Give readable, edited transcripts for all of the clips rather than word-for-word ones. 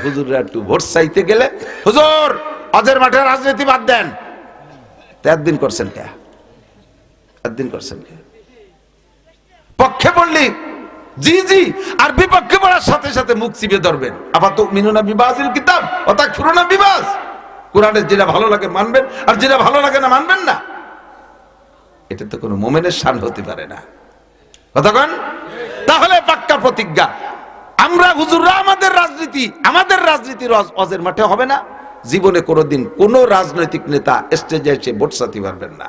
হুজুররা একটু ভোট চাইতে গেলে হুজুর হজের মাঠে রাজনীতি বাদ দেন, একদিন করছেন কে? একদিন করছেন কে? পক্ষে বললি জি জি, আর বিপক্ষে বলার সাথে সাথে মুখ চিপে ধরবেন। আবার তো মিনুনা বিবাজিল কিতাব অর্থাৎ ফুরোনা বিবাজ, কোরআনের যেটা ভালো লাগে মানবেন আর যেটা ভালো লাগে না মানবেন না। এটা তো কোনো মুমিনের শান হতে পারে না। কতক্ষণ? তাহলে পাক্কা প্রতিজ্ঞা, আমরা হুজুররা আমাদের রাজনীতির হজের মাঠে হবে না। জীবনে কোনোদিন কোন রাজনৈতিক নেতা স্টেজে এসে ভোট চাইতে পারবেন না।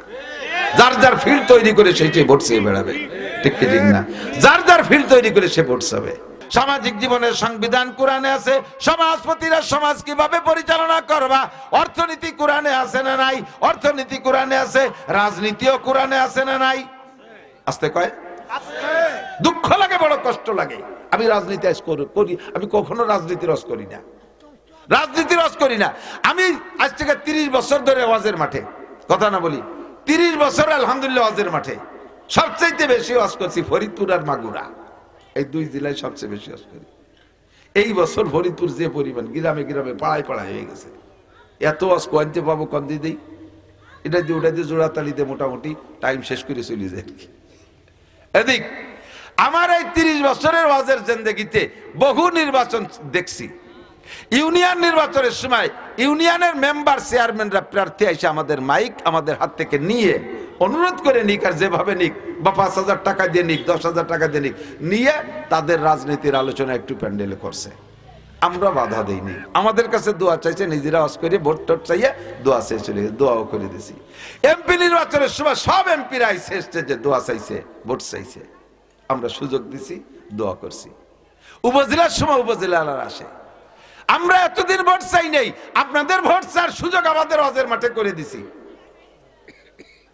যার যার ফিল্ড তৈরি করে সেই ভোট চেয়ে বেড়াবে, ঠিক কি ঠিক না? যার যার ফিল্ড তৈরি করে সে ভোট চাবে। সামাজিক জীবনের সংবিধান কোরআনে আছে, সমাজপতিরা সমাজ কিভাবে পরিচালনা করবা অর্থনীতি কোরআনে আছে না নাই? অর্থনীতি কোরআনে আছে, রাজনীতিও কোরআনে আছে না নাই? আস্তে কয় দুঃখ লাগে, বড় কষ্ট লাগে। আমি রাজনীতি করি, আমি কখনো রাজনীতি রস করি না, আমি আজ থেকে 30 বছর ধরে ওয়াজের মাঠে, কথা না বলি 30 বছর আলহামদুলিল্লাহ ওয়াজের মাঠে সবচেয়ে বেশি ওয়াজ করছি ফরিদপুর আর মাগুরা, এই দুই জেলায় সবচেয়ে বেশি ওয়াজ করি। এই বছর ফরিদপুর যে পরিমাণ গ্রামে গ্রামে পাড়ায় পাড়ায় হয়ে গেছে, এত ওয়াজ কনতে পাবো কন্দে দেই, এটা দিয়ে ওটা দিয়ে জোড়া তালিতে মোটামুটি টাইম শেষ করে চলে যায়। এদিক আমার এই 30 বছরের ওয়াজের জিন্দেগিতে বহু নির্বাচন দেখছি। ইউনিয়ন নির্বাচনের সময় ইউনিয়নের মেম্বার চেয়ারম্যানরা প্রার্থী এসে আমাদের মাইক আমাদের হাত থেকে নিয়ে অনুরোধ করে নিক, আর যেভাবে নিক বা 5,000 টাকা দিয়ে নিক, 10,000 টাকা দিয়ে নিক, নিয়ে তাদের রাজনীতির আলোচনা একটু প্যান্ডেলে করছে। আমরা বাধা দেইনি, আমাদের কাছে দোয়া চাইছে, নিজেরা ওয়াজ করে ভোট টোট চাইয়ে দোয়া চেয়ে চলে গেছে, দোয়াও করে দিছি। এমপি নির্বাচনের সময় সব এমপিরা আইসে স্টেজে দোয়া চাইছে, ভোট চাইছে, আমরা সুযোগ দিছি, দোয়া করছি। উপজেলার সময় উপজেলার আসে, আমরা এতদিন ভোট চাই নাই, আপনাদের ভোট চার সুযোগ আমাদের হজের মাঠে করে দিছি।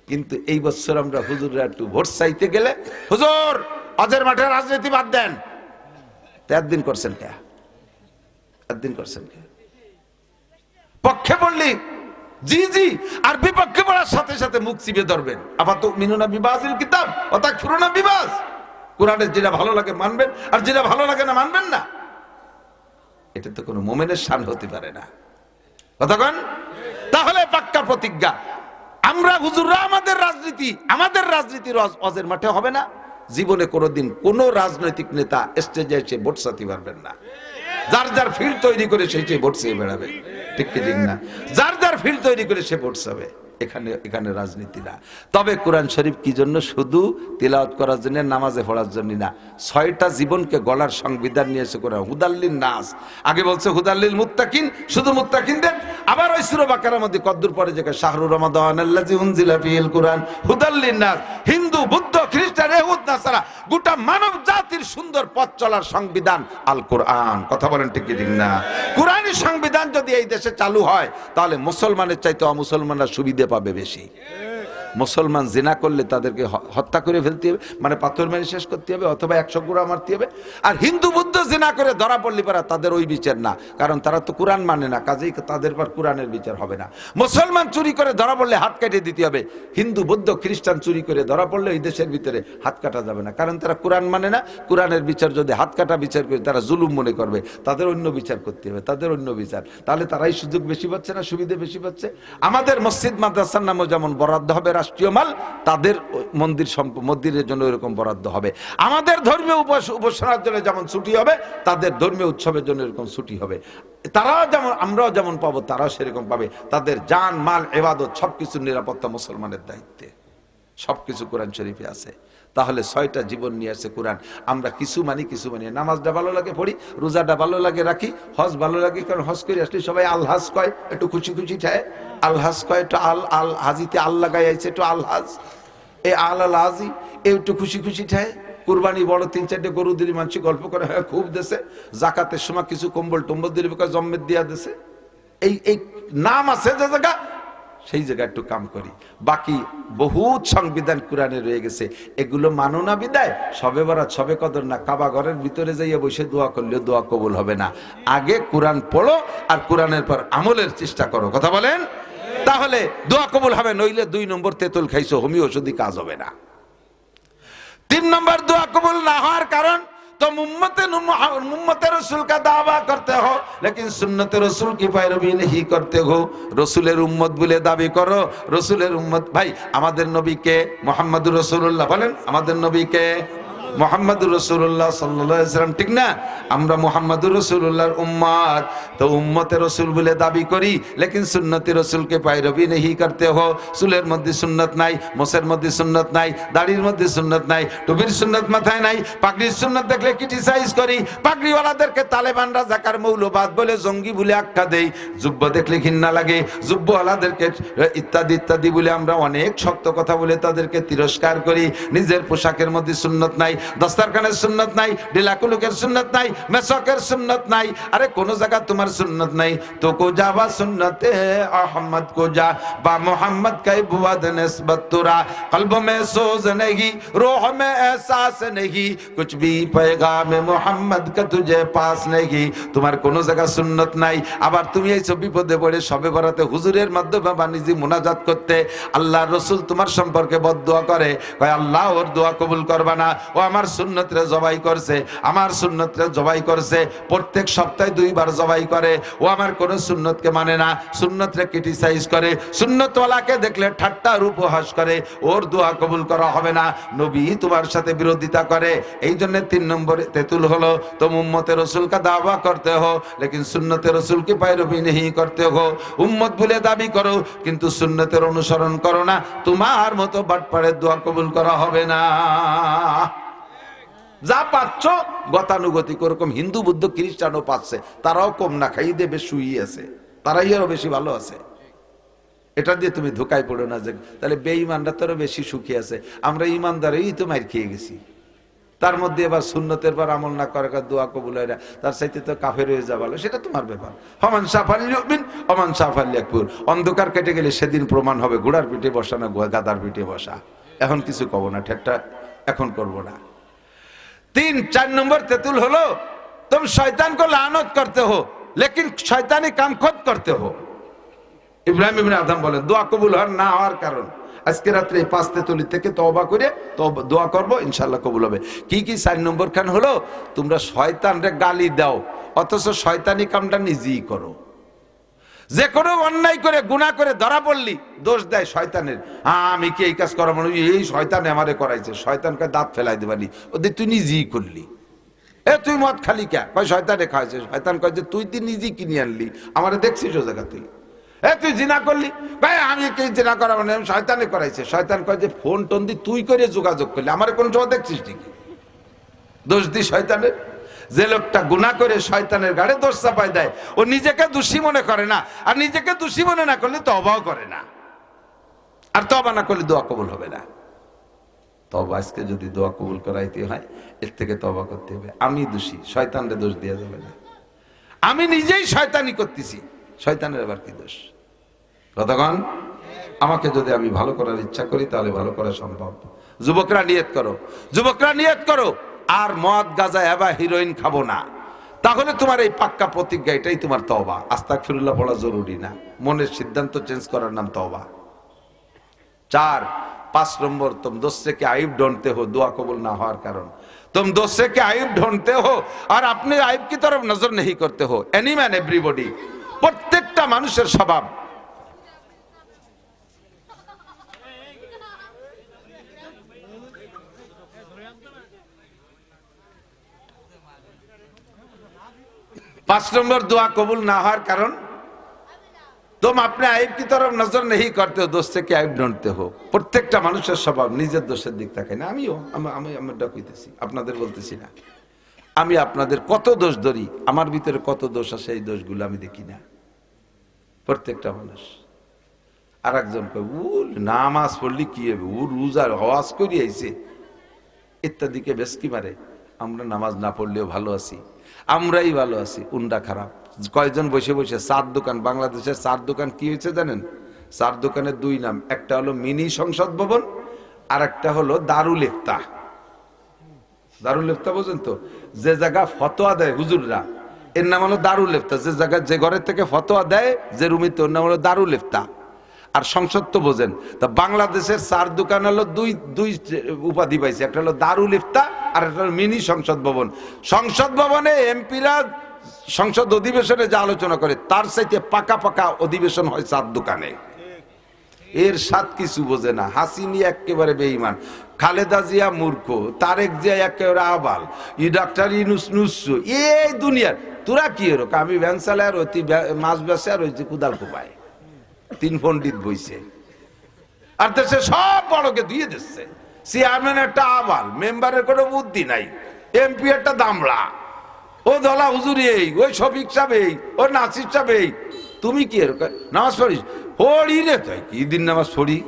কিন্তু এই বছর আমরা হুজুররা একটু ভোট চাইতে গেলে হুজুর হজের মাঠে রাজনীতি বাদ দেন, একদিন করছেন কে? একদিন করছেন কে? পক্ষে বললি জি জি, আর বিপক্ষে বলার সাথে সাথে মুখ চিপে ধরবেন। আবার তো মিনুনা বিবাজিল কিতাব অর্থাৎ ফুরোনা বিবাজ, কোরআনের যেটা ভালো লাগে মানবেন আর যেটা ভালো লাগে না মানবেন না। এটা তো কোনো মুমিনের শান হতে পারে না। কতক্ষণ? তাহলে পাক্কা প্রতিজ্ঞা, আমরা হুজুররা আমাদের রাজনীতির হজের মাঠে হবে না। জীবনে কোনোদিন কোন রাজনৈতিক নেতা স্টেজে এসে ভোট চাইতে পারবেন না। যার যার ফিল্ড তৈরি করে সেই ভোট চেয়ে বেড়াবে, ঠিক কি ঠিক না? যার যার ফিল্ড তৈরি করে সে ভোট চাবে। এখানে রাজনীতি না। তবে কোরআন শরীফ কি জন্য? শুধু তিলাওয়াত করার জন্য, নামাজে পড়ার জন্য না। 6টা জীবনকে গলার সংবিধান নিয়েছে কোরআন। হুদাল্লিন নাস, আগে বলছে হুদাল্লিল মুত্তাকিন, শুধু মুত্তাকিনদের। আবার ওই সূরা বাকারার মধ্যে কদ্দুর পরে যে শাহরুর রমাদান আল্লাযী উনজিলা ফীহিল কুরআন হুদাল্লিন নাস, হিন্দু বৌদ্ধ খ্রিস্টান ইহুদ নাসারা গোটা মানব জাতির সুন্দর পথ চলার সংবিধান আল কোরআন। কথা বলেন ঠিক কি ঠিক না? কোরআনী সংবিধান যদি এই দেশে চালু হয় তাহলে মুসলমানের চাইতে অমুসলমানরা সুবিধা পাবে বেশি। মুসলমান জিনা করলে তাদেরকে হত্যা করে ফেলতে হবে, মানে পাথর মেরে শেষ করতে হবে, অথবা 100 গুড়া মারতে হবে। আর হিন্দু বুদ্ধ জিনা করে ধরা পড়লে পারা তাদের ওই বিচার না, কারণ তারা তো কোরআন মানে না, কাজেই তাদের পর কোরআনের বিচার হবে না। মুসলমান চুরি করে ধরা পড়লে হাত কেটে দিতে হবে। হিন্দু বৌদ্ধ খ্রিস্টান চুরি করে ধরা পড়লে এই দেশের ভিতরে হাত কাটা যাবে না, কারণ তারা কোরআন মানে না। কোরআনের বিচার যদি হাত কাটা বিচার করে তারা জুলুম মনে করবে, তাদের অন্য বিচার করতে হবে, তাদের অন্য বিচার। তাহলে তারাই সুযোগ বেশি পাচ্ছে না, সুবিধা বেশি পাচ্ছে। আমাদের মসজিদ মাদ্রাসার নামে যেমন বরাদ্দ হবে রাষ্ট্রীয় মাল, তাদের মন্দিরের জন্য এরকম বরাদ্দ হবে। আমাদের ধর্মীয় উপাসনার জন্য যেমন ছুটি হবে, তাদের ধর্মীয় উৎসবের জন্য এরকম ছুটি হবে। তারাও যেমন, আমরাও যেমন পাবো, তারাও সেরকম পাবে। তাদের জান মাল ইবাদত সবকিছুর নিরাপত্তা মুসলমানের দায়িত্বে। সবকিছু কোরআন শরীফে আছে। তাহলে 6টা জীবন নিয়ে আসে কোরআন। আমরা কিছু মানি, কিছু মানি। নামাজটা ভালো লাগে পড়ি, রোজাটা ভালো লাগে রাখি, হজ ভালো লাগে, কারণ হজ করে আসলে সবাই আলহাজ কয়, একটু খুশি খুশি ঠায় আলহাজ কয়, একটু আল হাজিতে আল্লাহ গায়ে আছে, একটু আলহাজ, এই আল হাজি একটু খুশি খুশি ঠায়। কুরবানি বড় 3-4টে গরু দিলি মানুষ গল্প করে, হ্যাঁ খুব দেশে। জাকাতের সময় কিছু কম্বল টম্বল দিলি জম্মের দিয়া দেশে। এই নাম আছে যে জায়গা, সেই জায়গায় একটু কাম করি। বাকি বহুত সংবিধান কোরআনে রয়ে গেছে, এগুলো মানো না বিদায় সবে বরাত সবে কদর না, কাবা ঘরের ভিতরে যাইয়া বসে দোয়া করলে দোয়া কবুল হবে না। আগে কোরআন পড়ো আর কোরআনের পর আমলের চেষ্টা করো। কথা বলেন? তাহলে দোয়া কবুল হবে, নইলে 2 নম্বর তেঁতুল খাইছো, হোমিও ওষুধই কাজ হবে না। 3 নম্বর দোয়া কবুল না হওয়ার কারণ, तुम उम्मत रसूल का दावा करते हो लेकिन सुन्नत रसूल की पैरवी नहीं करते हो। रसूलेर उम्मत বলে দাবি করো, রসুলের উম্মত। ভাই আমাদের নবীকে মুহাম্মদুর রাসূলুল্লাহ বলেন, আমাদের নবীকে মুহাম্মদুর রাসূলুল্লাহ সাল্লাল্লাহু আলাইহি ওয়াসাল্লাম, ঠিক না? আমরা মুহাম্মদুর রাসূলুল্লাহর উম্মত, তো উম্মতে রাসূল বলে দাবি করি লেকিন সুন্নতে রাসূলকে पैरवी नहीं करते हो। চুলের মধ্যে সুন্নত নাই, মোছের মধ্যে সুন্নত নাই, দাড়ির মধ্যে সুন্নত নাই, টুপির সুন্নত মাথায় নাই, পাগড়ির সুন্নত দেখলে ক্রিটিসাইজ করি, পাগড়িওয়ালাদেরকে তালেবান রাজাকার মৌলবাদ বলে জঙ্গি বলে আখ্যা দেই, জুব্বা দেখলে ঘৃণা লাগে, জুব্বাওয়ালাদেরকে ইত্যাদি ইত্যাদি বলে আমরা অনেক শক্ত কথা বলে তাদেরকে তিরস্কার করি। নিজের পোশাকের মধ্যে সুন্নত নাই, দস্তারখানের সুন্নত নাই, ডিলাকুলুকের সুন্নত নাই, মেসকের সুন্নত নাই। আরে কোন জায়গা তোমার সুন্নত নাই তো কো যাবা সুন্নতে আহমদ को जा बा मोहम्मद का बुआद निस्बत तुरा कल्ब में सोज नहीं रूह में एहसास नहीं कुछ भी पैगाम मोहम्मद का तुझे पास नहीं। তোমার কোন জায়গা সুন্নত নাই, আবার তুমি এই সব বিপদে পড়ে সবে বরাতে হুজুরের মাধ্যমে বানিজি মুনাজাত করতে আল্লাহর রাসূল তোমার সম্পর্কে বদদুয়া করে, কয় আল্লাহ ওর দোয়া কবুল করবা না, ও আমার সুন্নতরে জবাই করছে, আমার সুন্নতরে জবাই করছে, প্রত্যেক সপ্তাহে 2 বার জবাই করে, ও আমার কোন সুন্নতকে মানে না, সুন্নতরে ক্রিটিসাইজ করে, সুন্নতওয়ালাকে দেখলে ঠাট্টা আর উপহাস করে, ওর দোয়া কবুল করা হবে না। নবী তোমার সাথে বিরোধিতা করে। এই জন্য 3 নম্বরে তেতুল হলো तुम उम्मते रसूल का दावा करते हो लेकिन सुन्नते रसूल की पैरवी नहीं करते हो। उम्मत বলে দাবি করো কিন্তু সুন্নতের অনুসরণ করো না, তোমার মতো বাটপাড়ের দোয়া কবুল করা হবে না। যা পাচ্ছ গতানুগতিক, ওরকম হিন্দু বুদ্ধ খ্রিস্টানও পাচ্ছে, তারাও কম না খাইয়ে দেবে শুয়ে আছে, তারাই আরো বেশি ভালো আছে। এটা দিয়ে তুমি ধোকায় পড়ো না যে তাহলে বেঈমানরা তো বেশি সুখী আছে, আমরা ইমানদারই তো মার খেয়ে গেছি। তার মধ্যে এবার সুন্নতের পর আমল না করে দোয়া কবুল হয় না, তার চাইতে তো কাফের হয়ে যাওয়া ভালো, সেটা তোমার ব্যাপার। হমান সাফালিউমিন ওমান সাফালিয়াকফুর, অন্ধকার কেটে গেলে সেদিন প্রমাণ হবে ঘোড়ার পিঠে বসা না গাদার পিঠে বসা। এখন কিছু কব না, ঠেট্টা এখন করব না। 4 নম্বর তেতুল হলো तुम शैतान को लानत करते हो लेकिन शैतानी काम खुद करते हो। ইব্রাহিম ইবনে আদম বলেন দোয়া কবুল হওয়ার না হওয়ার কারণ আজকে রাত্রে এই 5 তেতুলি থেকে তওবা করে দোয়া করব, ইনশাআল্লাহ কবুল হবে। কি কি 4 নম্বর খান হলো তোমরা শয়তানরে গালি দাও অথচ শয়তানি কামটা নিজেই করো। যে কোনো অন্যায় করে গুনাহ করে ধরা পড়লি দোষ দেয় শয়তানের, আমি কি এই কাজ করাবো, এই শয়তান আমারে করাইছে, শয়তানকে দাঁত ফেলাই দিবানি, ওদের তুই নিজেই করলি। এ তুই মদ খালি কে, কয় শয়তানে খাইছে, শয়তান কয় যে তুই নিজেই কিনে আনলি, আমারে দেখছিস ও জায়গা তুই। এ তুই জিনা করলি, ভাই আমি কি জিনা করাবো না, শয়তানে করাইছে, শয়তান কয় যে ফোন টোন দি তুই করে যোগাযোগ করলি, আমার কোন সময় দেখছিস ঠিকই, দোষ দি শয়তানের। যে লোকটা গুনাহ করে শয়তানের গাড়ে দোষ চাপাই দেয় ও নিজেকে দোষী মনে করে না, আর নিজেকে দোষী মনে না করলে তওবাও করে না, আর তওবা না করলে দোয়া কবুল হবে না। তওবা আজকে যদি দোয়া কবুল করাইতে হয় এর থেকে তওবা করতে হবে। আমি দোষী, শয়তানরে দোষ দেওয়া যাবে না, আমি নিজেই শয়তানি করতেছি, শয়তানের আবার কি দোষ? কতক্ষণ আমাকে যদি আমি ভালো করার ইচ্ছা করি তাহলে ভালো করা সম্ভব। যুবকরা নিয়ত করো, যুবকরা নিয়ত করো আর মদ গাঁজা এবা হিরোইন খাবো না, তাহলে তোমার এই পাক্কা প্রতিজ্ঞা, এটাই তোমার তওবা। আস্তাগফিরুল্লাহ পড়া জরুরি না, মনের সিদ্ধান্ত চেঞ্জ করার নাম তওবা। 5 নম্বর तुम दूसरे के आइब ढूंढते हो दुआ कबूल ना होने कारण, तुम दूसरे के आइब ढूंढते हो और अपने आइब की तरफ नजर नहीं करते हो। एनी मैन एवरीबॉडी, प्रत्येकटा मानुषेर स्वभाव। पांच नंबर दुआ कबूल ना होने कारण तुम अपने आइब की तरफ नजर नहीं करते हो, दोस्त के आइब ढूंढते हो। प्रत्येकटा मानुषेर स्वभाव निजेर दोषेर दिक ताकाय ना। आमिও আমরা কইতেছি, আপনাদের বলতেছি না, আমি আপনাদের কত দোষ ধরি, আমার ভিতরে কত দোষ আছে এই দোষগুলো আমি দেখি না। প্রত্যেকটা মানুষ আরেকজন কয় ও নামাজ পড়লি কি হবে, ও রোজার হওয়াজ করি আইছে ইত্যাদিকে বেশকি মারে। আমরা নামাজ না পড়লেও ভালো আছি, আমরাই ভালো আছি, উন্ডা খারাপ। কয়েকজন বসে বসে 4 দোকান, বাংলাদেশের 4 দোকান কি হয়েছে জানেন? 4 দোকানের 2 নাম, একটা হলো মিনি সংসদ ভবন আর একটা হলো দারুল ইফতাহ। দারুল ইফতাহ বোঝেন তো, যে জায়গা ফতোয়া দেয় হুজুররা এর নাম হলো দারুল ইফতাহ। যে জায়গা যে ঘরের থেকে ফতোয়া দেয় যে রুমিতে ওর নাম হলো দারুল ইফতাহ। আর সংসদ তো বোঝেন। তা বাংলাদেশের 4 দোকান হলো দুই উপাধি পাইছে, একটা হলো দারুল ইফতা আর একটা হলো মিনি সংসদ ভবন। সংসদ ভবনে এমপিরা সংসদ অধিবেশনে যা আলোচনা করে তার চাইতে পাকা পাকা অধিবেশন হয় 4 দোকানে। এর সাথ কিছু বোঝে না। হাসিনি একেবারে বেঈমান, খালেদা জিয়া মূর্খ, তারেক জিয়া একেবারে আবাল, ডাক্তার ইউনূস নুসু। এই দুনিয়ার তোরা কি এরকম? আমি ভ্যান চালাই আর ওই মাছ বেচে আর ওই যে কুদাল কোপায়, 3 পণ্ডিত বইছে আর দেশে সব বড়কে দিয়ে দিচ্ছে। চেয়ারম্যান একটা আবাল, মেম্বারের কোনো বুদ্ধি নাই, এমপি একটা দামড়া, ও দলা হুজুরি এই, ওই শফিক সাহেব এই, ও নাসির সাহেব এই। তুমি কি এরকম নামাজ পড়িস? পড়ি রে, তাই কি দিন নামাজ পড়ি?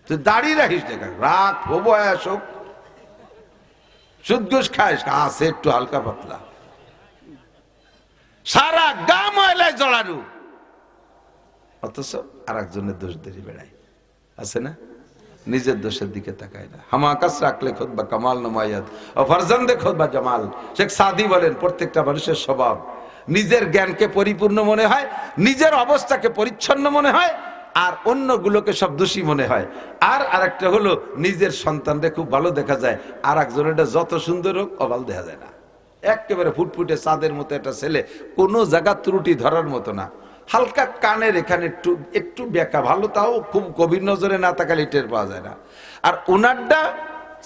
তুই দাঁড়িয়ে রাখিস না, রাখ ও বয়স হোক, সুদ ঘুষ খাইস, আছে একটু হালকা পাতলা, সারা গা ময়লায় জড়ানো, অথচ আর একজনের দোষ দেরি বেড়ায়, আছে না? নিজের দোষের দিকে তাকায় না। হামাকাস রাখলে খোদ বা কামাল নমায়াত ও ফরজন্দে খোদ বা জামাল। শেখ সাদি বলেন, প্রত্যেকটা মানুষের স্বভাব নিজের জ্ঞানকে পরিপূর্ণ মনে হয়, নিজের অবস্থাকে পরিচ্ছন্ন মনে হয়, আর অন্যগুলোকে সব দোষী মনে হয়। আর আরেকটা হলো নিজের সন্তানকে খুব ভালো দেখা যায়, আর একজনের যত সুন্দর হোক অবাল দেখা যায় না। একেবারে ফুটফুটে চাঁদের মতো একটা ছেলে, কোনো জায়গা ত্রুটি ধরার মতো না। হালকা কানের এখানে একটু একটু বেঁকা, ভালো, তাও খুব গভীর নজরে না তাকালে টের পাওয়া যায় না। আর ওনারটা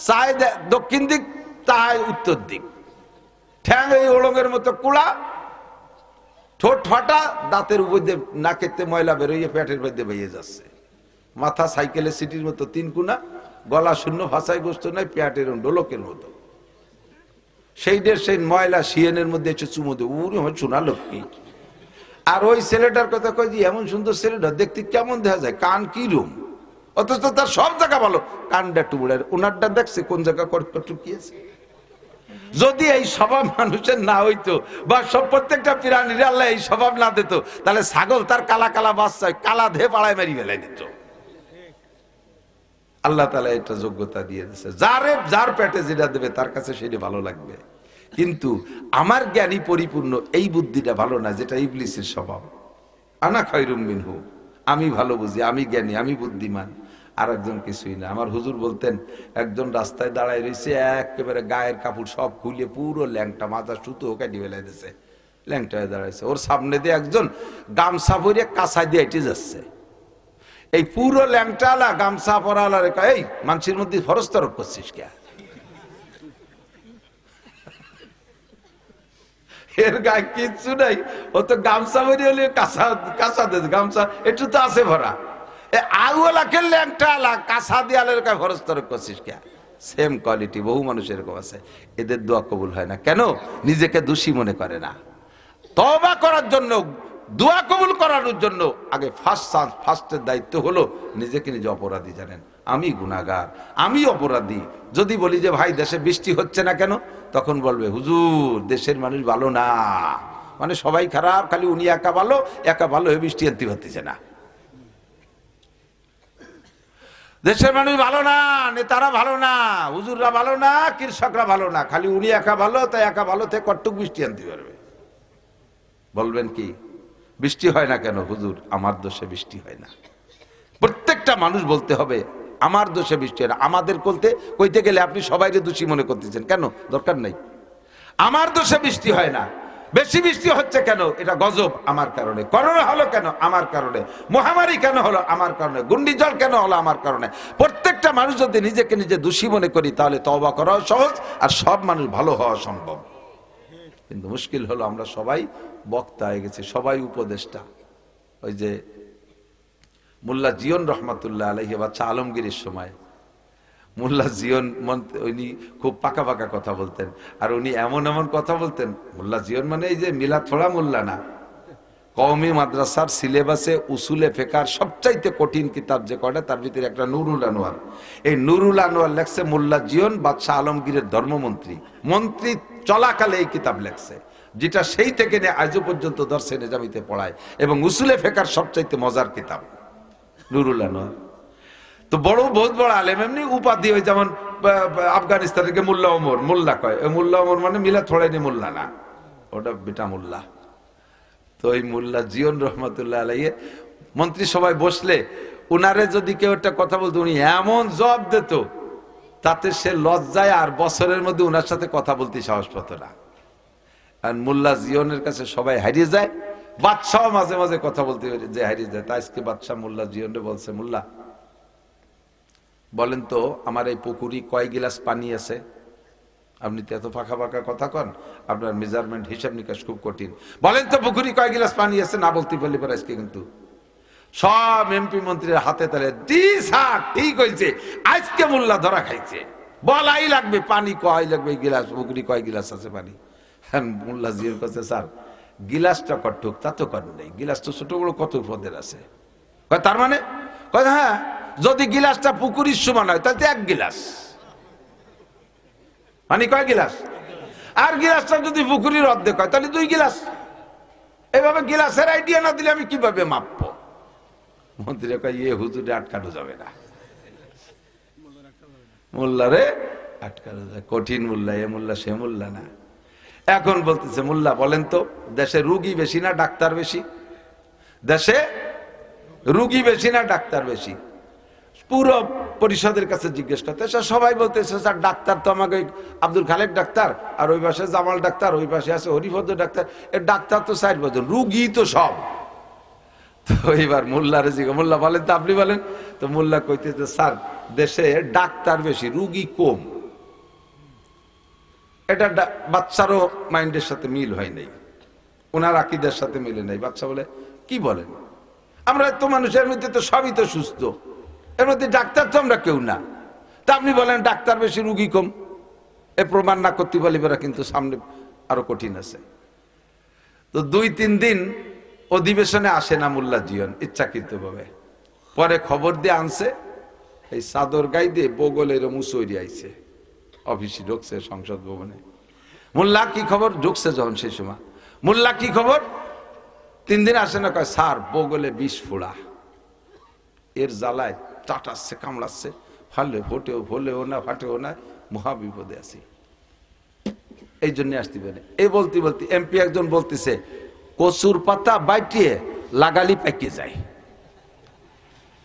চায় দক্ষিণ দিক, তাই উত্তর দিক, ঠ্যাং এই ওলঙ্গের মতো কুড়া, ঠোঁট ফাটা, দাঁতের উপর দিয়ে নাকেতে ময়লা বেরোইয়ে পেটের মধ্যে বেরিয়ে যাচ্ছে, মাথা সাইকেলের সিটির মতো 3 কোনা, গলা শূন্য, ভাষায় গোস্ত নাই, পেটের ডোলকের মতো। সেই ময়লা শিয়ানের মধ্যে এসে চুমো দেব, উনি হয় শোনা লক্ষ্মী। আর ওই ছেলেটার কথা কয় যে এমন সুন্দর ছেলেটা দেখতে কেমন দেখা যায়, কান কি রুম, অথচ তার সব জায়গা ভালো, কানটা টুবড়ার। ওনারটা দেখছে কোন জায়গা টুকিয়েছে। যদি এই স্বভাব মানুষের না হইতো, বা সব প্রত্যেকটা প্রাণীর আল্লাহ এই স্বভাব না দিত, তাহলে ছাগল তার কালা কালা বাচ্চা কালা ধে পাড়ায় মারি ফেলাই দিত। আল্লাহ তাআলা এটা যোগ্যতা দিয়ে দিয়েছে, যার পেটে যেটা দেবে তার কাছে সেটা ভালো লাগবে। কিন্তু আমার জ্ঞানী পরিপূর্ণ এই বুদ্ধিটা ভালো না, যেটা ইবলিসের স্বভাব। আনা খায়রুম মিনহু, আমি ভালো বুঝি, আমি জ্ঞানী, আমি বুদ্ধিমান, আর একজন কিছুই না। আমার হুজুর বলতেন, একজন রাস্তায় দাঁড়ায় রয়েছে, একেবারে গায়ের কাপড় সব খুলে পুরো ল্যাংটা, মাথা সুতো কাটি ফেলে দিয়েছে, ল্যাংটা হয়ে দাঁড়াইছে। ওর সামনে দিয়ে একজন গামছা পরে কাঁচা দিয়ে হেঁটে যাচ্ছে। এই পুরো ল্যাংটালা গামছা পরালা রেখা, এই মানুষের মধ্যে ফরজ তরক করছিস কে? এর গায়ে কিচ্ছু নাই, ও তো গামছা পরে হলে কাঁচা দিয়ে গামছা একটু তো আছে ভরা, আউলাকে ল্যাংটালা কাঁচা দেয়ালের গায়ে ফরজ তরক করছিস কে? সেম কোয়ালিটি বহু মানুষ এরকম আছে, এদের দোয়া কবুল হয় না। কেন? নিজেকে দোষী মনে করে না। তওবা করার জন্য, দোয়া কবুল করানোর জন্য আগে ফার্স্টের দায়িত্ব হলো নিজেকে নিজে অপরাধী জানেন। আমি গুনাহগার, আমি অপরাধী। যদি বলি যে ভাই দেশে বৃষ্টি হচ্ছে না কেন, তখন বলবে হুজুর দেশের মানুষ ভালো না, মানে সবাই খারাপ, খালি উনি একা ভালো হয়ে বৃষ্টি আনতে পারতেছে না। দেশের মানুষ ভালো না, নেতারা ভালো না, হুজুররা ভালো না, কৃষকরা ভালো না, খালি উনি একা ভালো, তাই একা ভালো থেকে কটুক বৃষ্টি আনতে পারবে। বলবেন কি বৃষ্টি হয় না কেন? হুজুর আমার দোষে বৃষ্টি হয় না। প্রত্যেকটা মানুষ বলতে হবে আমার দোষে বৃষ্টি হয় না। আমাদের কইতে গেলে আপনি সবাইকে দোষী মনে করতেছেন কেন? দরকার নাই। আমার দোষে বৃষ্টি হয় না। বেশি বৃষ্টি হচ্ছে কেন? এটা গজব আমার কারণে। করোনা হলো কেন? আমার কারণে। মহামারী কেন হলো? আমার কারণে। ঘূর্ণিঝড় কেন হলো? আমার কারণে। প্রত্যেকটা মানুষ যদি নিজেকে নিজে দোষী মনে করি, তাহলে তওবা করাও সহজ, আর সব মানুষ ভালো হওয়া সম্ভব। কিন্তু মুশকিল হলো আমরা সবাই বক্তা হয়ে গেছি, সবাই উপদেষ্টা। ওই যে মোল্লা জিয়ন রহমাতুল্লাহ আলাইহি বাচ্চা আলমগীরের সময় মোল্লা জিয়ন উনি খুব পাকা পাকা কথা বলতেন, আর উনি এমন এমন কথা বলতেন। মোল্লা জিয়ন মানে এই যে মিলাদ পড়া মোল্লা না, কওমি মাদ্রাসার সিলেবাসে উসুলে ফিকহের সবচাইতে কঠিন কিতাব যে কয়টা, তার ভিতরে একটা নুরুল আনোয়ার। এই নুরুল আনোয়ার লেখছে মোল্লা জিয়ন বাদশাহ আলমগীরের মন্ত্রী চলাকালে এই কিতাব লেখছে, যেটা সেই থেকে নিয়ে আজও পর্যন্ত দর্শে নিজামিতে পড়ায়, এবং উসুলে ফিকহের সবচাইতে মজার কিতাব নুরুল আনোয়ার। তো বহুত বড় আলেম, এমনি উপাধি, ওই যেমন আফগানিস্তান থেকে মোল্লা ওমর, মোল্লা কয়, মোল্লা ওমর মানে মিলাদ ছড়াইনি মোল্লা না, ওটা বেটা মোল্লা। তো এই মোল্লা জিয়ন রহমতুল্লাহ আলাইহি মন্ত্রী সবাই বসলে উনারে যদি কেউ একটা কথা বলতো উনি এমন জবাব দিত, তাতে সে লজ্জায় আর বছরের মধ্যে উনার সাথে কথা বলতে সাহস পেত না। আর মোল্লা জিয়নের কাছে সবাই হারিয়ে যায়, বাদশাহ মাঝে মাঝে কথা বলতে যে হারিয়ে যায়। তাই আজকে বাদশাহ মোল্লা জিয়নরে বলছে, মোল্লা বলেন তো আমার এই পুকুরি কয় গিলাস পানি আছে? আপনি তো এত ফাঁকা ফাঁকা কথা কন, আপনার মেজারমেন্ট হিসাব নিকাশ খুব কঠিন। বলেন তো পুকুরি কয় গিলাস পানি আছে? না বলতে পারলে পরে আজকে কিন্তু সব এমপি মন্ত্রীর হাতে তালে জি স্যার ঠিক হয়েছে, আজকে মোল্লা ধরা খাইছে, বলাই লাগবে পানি কয় লাগবে, গিলাস পুকুরি কয় গিলাস আছে পানি। হ্যাঁ মোল্লা জিওর কাছে, স্যার গিলাসটা কটুক তা তো কর নেই, গিলাস তো ছোট বড় কত পদের আছে। তার মানে হ্যাঁ যদি গিলাসটা পুকুরির সমান হয় তাহলে এক গিলাস মানে কয় গিলাস, আর গিলাসটা যদি পুকুরির অর্ধেক হয় তাহলে 2 গিলাস। এভাবে গিলাসের আইডিয়া না দিলে আমি কিভাবে মাপবো? মন্ত্রী কয় ইয়ে হুজুরে আটকানো যাবে না, মোল্লারে আটকানো যায়, কঠিন মোল্লা, এ মোল্লা সে মোল্লা না। এখন বলতেছে মোল্লা বলেন তো দেশে রুগী বেশি না ডাক্তার বেশি? দেশে রুগী বেশি না ডাক্তার বেশি? পুরো পরিষদের কাছে জিজ্ঞেস করতে সবাই বলতেছে স্যার ডাক্তার তো আমাকে আব্দুল খালেক ডাক্তার, আর ওই পাশে জামাল ডাক্তার, ওই পাশে আছে হরিভদ্র ডাক্তার, এর ডাক্তার তো 4 বছর, রুগী তো সব। তো এবার মোল্লারে জিজ্ঞাসা, মোল্লা বলেন তো আপনি বলেন। তো মোল্লা কইতেছে স্যার দেশে ডাক্তার বেশি রুগী কম। এটা বাচ্চারও মাইন্ডের সাথে মিল হয় নাই, ওনার আকিদের সাথে মিলে নাই। বাচ্চা বলে কি বলেন, আমরা তো মানুষের মধ্যে তো সবই তো সুস্থ, এর মধ্যে ডাক্তার তো আমরা কেউ না, তা আপনি বলেন ডাক্তার বেশি রুগী কম? এ প্রমাণ না করতে পারলে এরা কিন্তু সামনে আরো কঠিন আছে। তো 2-3 দিন অধিবেশনে আসে না মোল্লা জিয়ন ইচ্ছাকৃত ভাবে, পরে খবর দিয়ে আনছে এই চাদর গাই দিয়ে বগলের মুসৈরি আইছে, অফিসে ঢুকছে সংসদ ভবনে। মোল্লা কি খবর? ঢুকছে যখন সেই সময়, মোল্লা কি খবর? 3 দিন আসে না, কয় স্যার বগলে 20 ফোড়া, এর জ্বালায় চাটাচ্ছে কামড়াচ্ছে, ফালে ফোটেও ফলেও না ফাটেও না, মহা বিপদে আছি, এই জন্য আসতে পারে। এই বলতে বলতে এমপি একজন বলতেছে কচুর পাতা বাইটিয়ে লাগালি পাইকে যায়।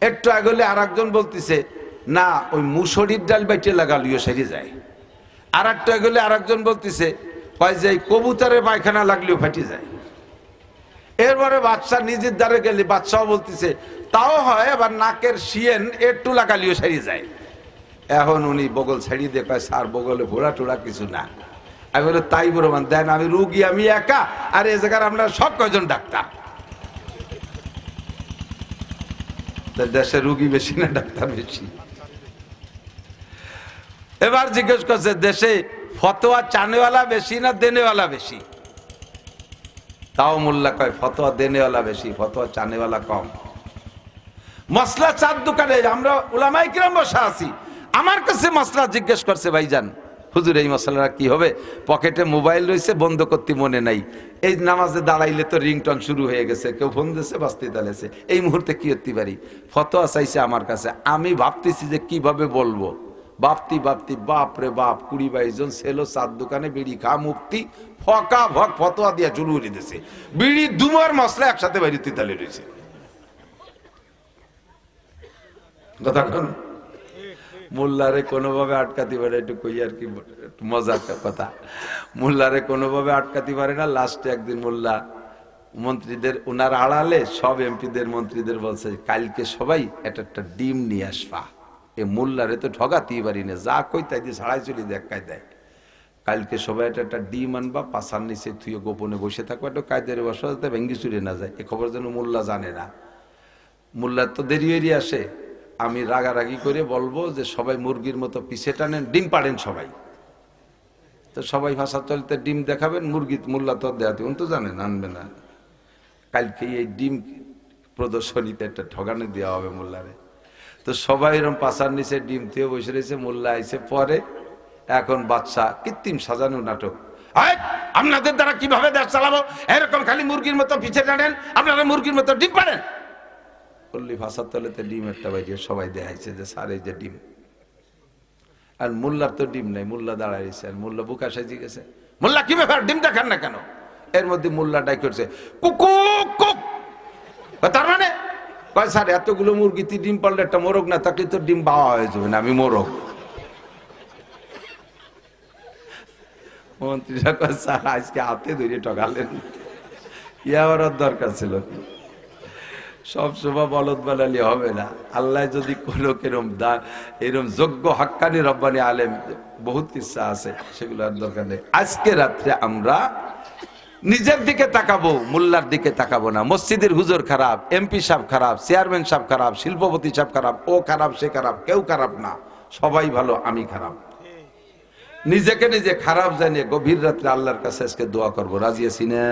একটু আগলে আর একজন বলতেছে না ওই মুসুরির ডাল বাইটিয়ে লাগালিও সেরে যায়। আর একটু আগলে আর একজন বলতেছে কয় যে কবুতরের পায়খানা লাগলেও ফাটে যায়। এরপরে বাচ্চা নিজের দ্বারে গেলে বাচ্চাও বলতেছে তাও হয়, আবার নাকের শিয়েন একটু লাগালিও সেরে যায়। এখন উনি বগল ছেড়িয়ে দিয়ে কয় স্যার বগলে ভোড়া টোড়া কিছু না। আমি বলে তাই প্রমাণ দেন, আমি রুগী আমি একা, আর এ জায়গার আমরা সব কয়জন ডাক্তার। দেশে রুগী বেশি না ডাক্তার বেশি? এবার জিজ্ঞেস করছে দেশে ফতোয়া চানেওয়ালা বেশি না দেনেওয়ালা বেশি? তাও মোল্লা কয় ফতোয়া দেনেওয়ালা বেশি, ফতোয়া চানেওয়ালা কম। মশলা চার দোকানে আমরা উলামায়ে কিরাম বসা আছি, আমার কাছে মশলা জিজ্ঞেস করছে ভাইজান হুজুর এই মশলাটা কি হবে? পকেটে মোবাইল রয়েছে, বন্ধ করতে মনে নাই, এই নামাজে দাঁড়াইলে তো রিংটন শুরু হয়ে গেছে, কেউ ফোন দিয়েছে বাঁচতে দাঁড়িয়েছে, এই মুহূর্তে কি করতে পারি? ফতোয়া চাইছে আমার কাছে, আমি ভাবতেছি যে কিভাবে বলবো। ভাবতি ভাবতি বাপ রে বাপ 20-22 জন ছেলে 4 দোকানে বিড়ি খা মুক্তি ফকা ভক ফতোয়া দিয়া চুলু উড়ে দিয়েছে, বিড়ি দুমার মশলা একসাথে বাড়িতে তালে রয়েছে। কথা কোন মোল্লারে কোনোভাবে আটকাতে পারে, একটু কই আর কি মজার কথা, মোল্লারে কোনোভাবে আটকাতে পারে না। লাস্টে একদিন মোল্লা মন্ত্রীদের ওনার আড়ালে সব এমপিদের মন্ত্রীদের বলছে কালকে সবাই একটা ডিম নিয়ে আসবা। এ মোল্লারে তো ঠগাতেই পারি না, যা কই তাই দিয়ে ছাড়াই চলে দেয় কায়দায়। কালকে সবাই একটা ডিম আনবা, পাশার নিচে তুই গোপনে বসে থাকবো, একটা কায়দার বসা যাতে ভেঙ্গি চুরে না যায়, এ খবর যেন মোল্লা জানে না। মোল্লার তো দেরি হয়ে আসে, আমি রাগারাগি করে বলবো যে সবাই মুরগির মতো পিছে টানেন, ডিম পাড়েন সবাই। তো সবাই ভাষা চলতে ডিম দেখাবেন, মুরগি মোল্লা তো দেখাতে উনি তো জানেন আনবে না। কালকে এই ডিম প্রদর্শনীতে একটা ঠগানি দেওয়া হবে মোল্লারে। তো সবাই এরকম পাশার নিচে ডিম থেকে বসে রয়েছে, মোল্লা আইসে পরে। এখন বাচ্চা কৃত্রিম সাজানো নাটক, আপনাদের দ্বারা কিভাবে দেশ চালাবো, এরকম খালি মুরগির মতো পিছে টানেন, আপনারা মুরগির মতো ডিম পাড়েন। বললি ভাষার তলেতে ডিম একটা বাইরে সবাই দেখাইছে যে স্যার এই যে ডিম, আর মোল্লার তো ডিম নাই, মোল্লা দাঁড়াইছে, আর মোল্লা বুকা সাজি গেছে, মোল্লা কি ব্যাপার ডিম দেখান না কেন? এর মধ্যে মোল্লা ডাই করছে কুকু কুক, তার মানে কয় স্যার এতগুলো মুরগিতে ডিম পারলে একটা মোরগ না থাকলে তো ডিম বাওয়া হয়ে যাবে না, আমি মোরগ। মন্ত্রীরা কয় স্যার আজকে হাতে ধরে ঠকালেন, ইয়ার দরকার ছিল। সব সময় বলদ বানালে হবে না। আল্লাহ যদি কোনো কেরম এরম যোগ্য হাক্কানি রব্বানি আলেম বহুত কিচ্ছা আছে, সেগুলো আর দরকার নেই। আজকে রাত্রে আমরা নিজের দিকে তাকাবো, মোল্লার দিকে তাকাবো না। মসজিদের হুজুর খারাপ, এমপি সাহেব খারাপ, চেয়ারম্যান সাহেব খারাপ, শিল্পপতি সাহেব খারাপ, ও খারাপ সে খারাপ, কেউ খারাপ না, সবাই ভালো, আমি খারাপ। নিজেকে নিজে খারাপ জানিয়ে গভীর রাত্রে আল্লাহর কাছে আজকে দোয়া করবো। রাজি আছি না?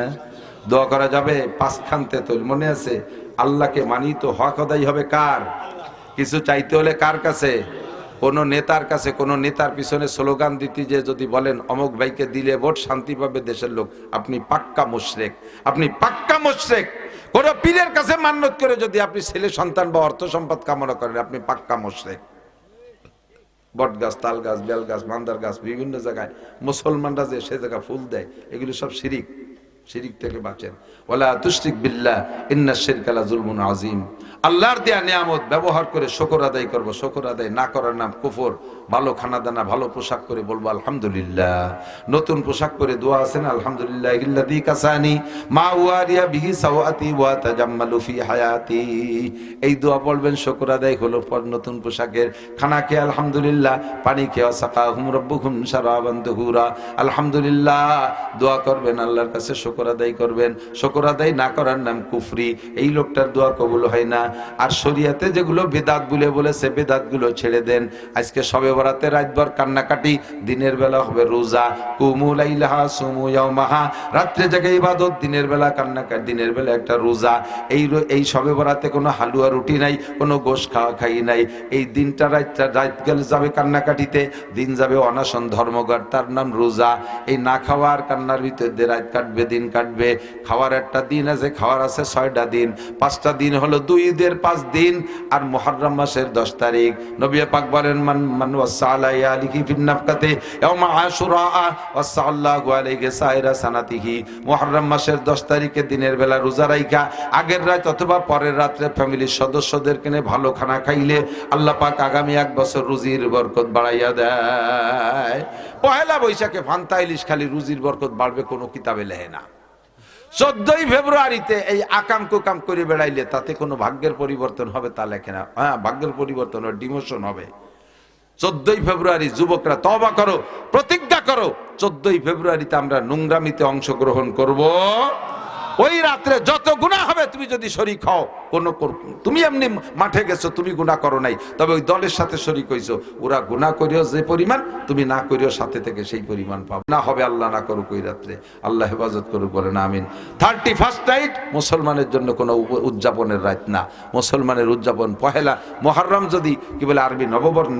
দোয়া করা যাবে? পাঁচখানতে তো মনে আছে, আল্লাহকে মানি তো হক আদায় হবে কার? কিছু চাইতে হলে কার কাছে? কোন নেতার কাছে। কোন নেতার পিছনে স্লোগান দিতে যে যদি বলেন অমুক ভাইকে দিলে ভোট শান্তি পাবে দেশের লোক, আপনি পাক্কা মুশরিক, আপনি পাক্কা মুশরিক। কোন পীরের কাছে মান্যত করে যদি আপনি ছেলে সন্তান বা অর্থ সম্পদ কামনা করেন, আপনি পাক্কা মুশরিক। বট গাছ, তাল গাছ, বেল গাছ, মান্দার গাছ, বিভিন্ন জায়গায় মুসলমানরা যে সে জায়গা ফুল দেয়, এগুলো সব শিরিক। শিরিক থেকে বাঁচেন। ওয়ালা তুশরিক বিল্লাহ ইন্নাশ শিরকা লাযুলমুন আযীম। আল্লাহর দেয়া নিয়ামত ব্যবহার করে শুকর আদায় করব। শুকর আদায় না করার নাম কুফর। ভালো খানা দানা, ভালো পোশাক করে বলবো আলহামদুলিল্লাহ। নতুন পোশাক পরে দোয়া আছেন আলহামদুলিল্লাহ ইল্লাযী কাসানি মা ওয়ারিয়া বিহি সাওয়াতি ওয়া তাজাম্মালু ফি হায়াতি। এই দোয়া বলবেন, শুকর আদায় হলো পর নতুন পোশাকের। খানা খেয়ে আলহামদুলিল্লাহ, পানি খেয়ে সাকাহুম রাব্বুহুম শারাবান তুহুরা। আলহামদুলিল্লাহ দোয়া করবেন, আল্লাহর কাছে শুকর আদায় করবেন। শুকর আদায় না করার নাম কুফরি। এই লোকটার দোয়া কবুল হয় না। আর শরীয়তে যেগুলো বেদাত বলেছে, বেদাত গুলো ছেড়ে দেন। আজকে সবে বরাতে রাতভর কান্নাকাটি, দিনের বেলা হবে রোজা। কুমু লাইলাহা সুমু ইয়াওমাহা, রাত্রে জাগে ইবাদত, দিনের বেলা কান্নাকাটি, দিনের বেলা একটা রোজা। এই সবে বরাতে কোনো হালুয়া রুটি নাই, কোনো গোশ খাই নাই। এই দিনটা রাত গেলে যাবে কান্নাকাটিতে, দিন যাবে অনাশন ধর্মঘট, তার নাম রোজা। এই না খাওয়ার কান্নার ভিতর দিয়ে রাত কাটবে, দিন কাটবে। খাওয়ার একটা দিন আছে, খাওয়ার আছে 6টা দিন। 5টা দিন হলো 2 ঈদের 5 দিন আর মুহররম মাসের 10 তারিখ। নবী পাক বলেন মান ওয়াসালা ইয়ালিহি ফিন নাফকাতে ইয়াউমা আশুরা ওয়াসাল্লাহু আলাইহি সাইরা সানাতিহি। মুহররম মাসের 10 তারিখে দিনের বেলা রোজা রাখা, আগের রাত অথবা পরের রাতে ফ্যামিলির সদস্যদেরকে নিয়ে ভালো খানা খাইলে আল্লাহ পাক আগামী 1 বছর রুজির বরকত বাড়াইয়া দেয়। পহেলা বৈশাখে ফান্তা ইলিশ খালি রুজির বরকত বাড়বে কোনো কিতাবে লেখে না। 14ই ফেব্রুয়ারিতে এই আকাম কুকাম করে বেড়াইলে তাতে কোনো ভাগ্যের পরিবর্তন হবে তা লেখে না। হ্যাঁ, ভাগ্যের পরিবর্তন হবে, ডিমোশন হবে। 14ই ফেব্রুয়ারি যুবকরা তওবা করো, প্রতিজ্ঞা করো, 14ই ফেব্রুয়ারিতে আমরা নোংরামিতে অংশগ্রহণ করব। ওই রাত্রে যত গুনাহ হবে, তুমি যদি শরীক হও, তুমি এমনি মাঠে গেছো, তুমি গুনাহ করো নাই, তবে ওই দলের সাথে শরীক হইছো, ওরা গুনাহ করিও যে পরিমাণ, তুমি না করিও সাথে থেকে সেই পরিমাণ পাবে না। হবে আল্লাহ না করুক ওই রাত্রে, আল্লাহ হেফাজত করুক, বলেন আমিন। 31st নাইট মুসলমানের জন্য কোনো উদযাপনের রাত না। মুসলমানের উদযাপন পহেলা মুহররম, যদি কি বলে আরবি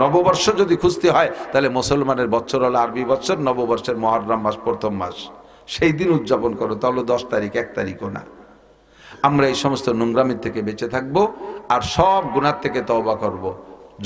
নববর্ষ যদি খুঁজতে হয়, তাহলে মুসলমানের বছর হলো আরবি বছর, নববর্ষের মুহররম মাস প্রথম মাস, সেই দিন উদযাপন করো। তাহলে 10 তারিখ, 1 তারিখও না। আমরা এই সমস্ত নোংরামি থেকে বেঁচে থাকবো আর সব গুনাহ থেকে তওবা করব।